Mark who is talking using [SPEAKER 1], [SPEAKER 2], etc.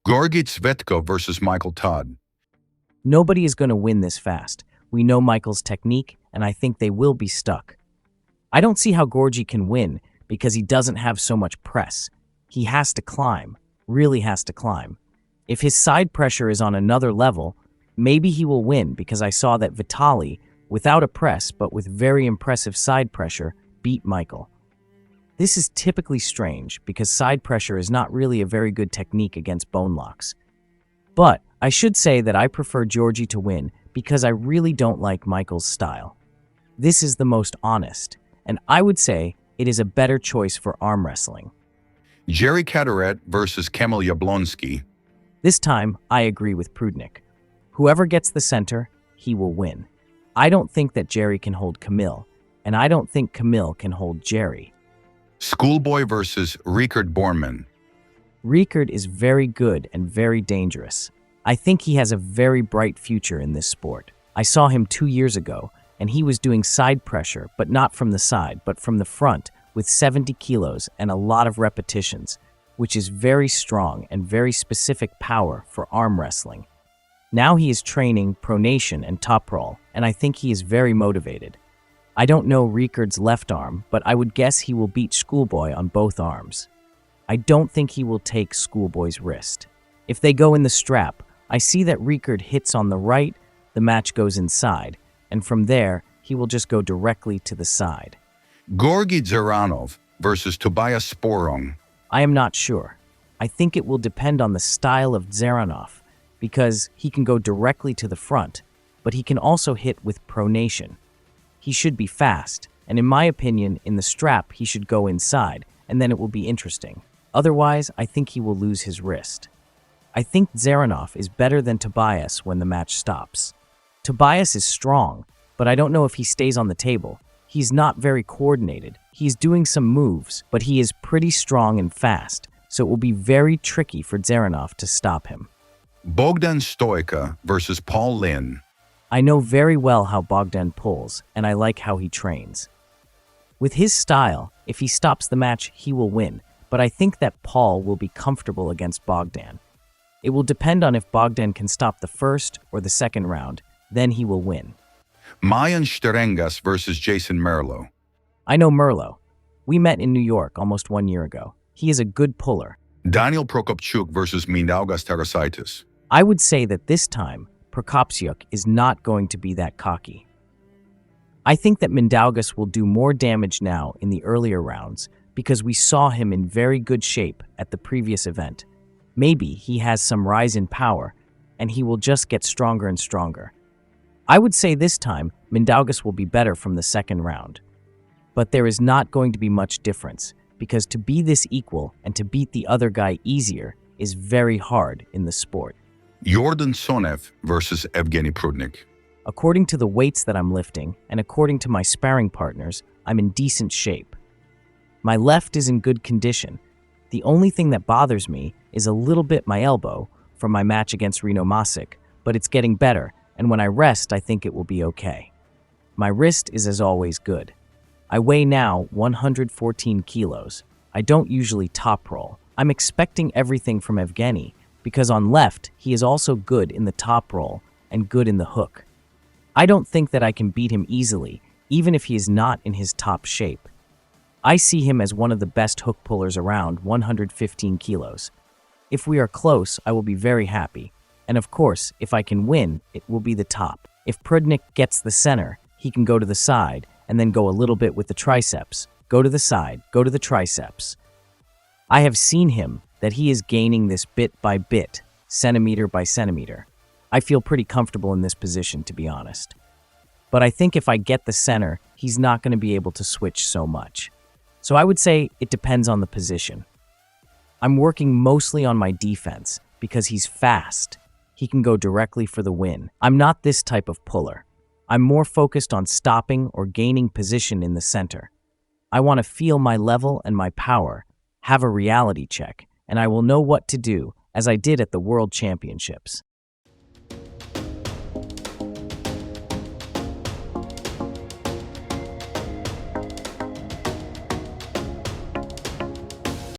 [SPEAKER 1] Georgi Tsvetkov versus Michael Todd.
[SPEAKER 2] Nobody is going to win this fast. We know Michael's technique, and I think they will be stuck. I don't see how Georgi can win because he doesn't have so much press. He has to climb, really has to climb. If his side pressure is on another level, maybe he will win because I saw that Vitaly, without a press but with very impressive side pressure, beat Michael. This is typically strange because side pressure is not really a very good technique against bone locks. But I should say that I prefer Georgi to win because I really don't like Michael's style. This is the most honest, and I would say it is a better choice for arm wrestling.
[SPEAKER 1] Cadorette versus Kamil Jablonski.
[SPEAKER 2] This time, I agree with Prudnik. Whoever gets the center, he will win. I don't think that Jerry can hold Kamil, and I don't think Kamil can hold Jerry.
[SPEAKER 1] Schoolboy versus Richard Borman.
[SPEAKER 2] Richard is very good and very dangerous. I think he has a very bright future in this sport. I saw him 2 years ago, and he was doing side pressure, but not from the side, but from the front, with 70 kilos and a lot of repetitions, which is very strong and very specific power for arm wrestling. Now he is training pronation and top roll, and I think he is very motivated. I don't know Richard's left arm, but I would guess he will beat Schoolboy on both arms. I don't think he will take Schoolboy's wrist. If they go in the strap, I see that Richard hits on the right, the match goes inside, and from there, he will just go directly to the side.
[SPEAKER 1] Georgi Zeranov versus Tobias Sporong.
[SPEAKER 2] I am not sure. I think it will depend on the style of Zeranov, because he can go directly to the front, but he can also hit with pronation. He should be fast, and in my opinion, in the strap, he should go inside, and then it will be interesting. Otherwise, I think he will lose his wrist. I think Zeranov is better than Tobias when the match stops. Tobias is strong, but I don't know if he stays on the table. He's not very coordinated. He's doing some moves, but he is pretty strong and fast, so it will be very tricky for Zeranov to stop him.
[SPEAKER 1] Bogdan Stoica versus Paul Lin.
[SPEAKER 2] I know very well how Bogdan pulls, and I like how he trains. With his style, if he stops the match, he will win, but I think that Paul will be comfortable against Bogdan. It will depend on if Bogdan can stop the first or the second round, then he will win.
[SPEAKER 1] Mayan Sterengas versus Jason Merlo.
[SPEAKER 2] I know Merlo. We met in New York almost 1 year ago. He is a good puller.
[SPEAKER 1] Daniel Prokopchuk versus Mindaugas Tarasaitis.
[SPEAKER 2] I would say that this time, Prokopchuk is not going to be that cocky. I think that Mindaugas will do more damage now in the earlier rounds because we saw him in very good shape at the previous event. Maybe he has some rise in power, and he will just get stronger and stronger. I would say this time, Mindaugas will be better from the second round. But there is not going to be much difference, because to be this equal and to beat the other guy easier is very hard in the sport.
[SPEAKER 1] Yordan Tsonev versus Evgeny Prudnik.
[SPEAKER 2] According to the weights that I'm lifting, and according to my sparring partners, I'm in decent shape. My left is in good condition. The only thing that bothers me is a little bit my elbow from my match against Rino Masic, but it's getting better, and when I rest, I think it will be okay. My wrist is as always good. I weigh now 114 kilos. I don't usually top roll. I'm expecting everything from Evgeny, because on left, he is also good in the top roll and good in the hook. I don't think that I can beat him easily, even if he is not in his top shape. I see him as one of the best hook pullers around 115 kilos. If we are close, I will be very happy. And of course, if I can win, it will be the top. If Prudnik gets the center, he can go to the side and then go a little bit with the triceps. Go to the side, go to the triceps. I have seen him that he is gaining this bit by bit, centimeter by centimeter. I feel pretty comfortable in this position, to be honest. But I think if I get the center, he's not going to be able to switch so much. So I would say it depends on the position. I'm working mostly on my defense because he's fast. He can go directly for the win. I'm not this type of puller. I'm more focused on stopping or gaining position in the center. I want to feel my level and my power, have a reality check, and I will know what to do, as I did at the World Championships.